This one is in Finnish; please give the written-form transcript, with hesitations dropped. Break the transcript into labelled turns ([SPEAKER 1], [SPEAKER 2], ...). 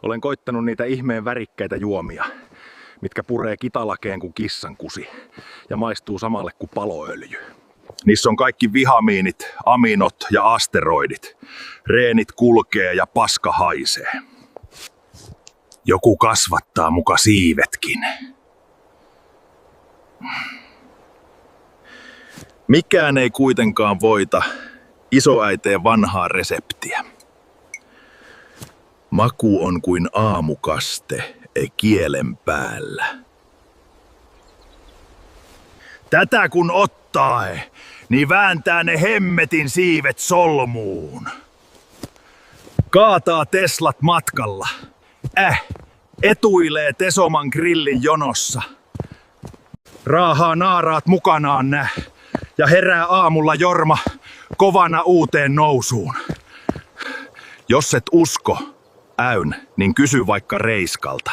[SPEAKER 1] Olen koittanut niitä ihmeen värikkäitä juomia, mitkä puree kitalakeen kuin kissankusi ja maistuu samalle kuin paloöljy. Niissä on kaikki vihamiinit, aminot ja asteroidit. Reenit kulkee ja paska haisee. Joku kasvattaa muka siivetkin. Mikään ei kuitenkaan voita isoäiteen vanhaa reseptiä. Maku on kuin aamukaste, ei kielen päällä. Tätä kun ottaa, niin vääntää ne hemmetin siivet solmuun. Kaataa Teslat matkalla. Etuilee Tesoman grillin jonossa. Raahaa naaraat mukanaan ja herää aamulla Jorma kovana uuteen nousuun. Jos et usko, niin kysy vaikka Reiskalta.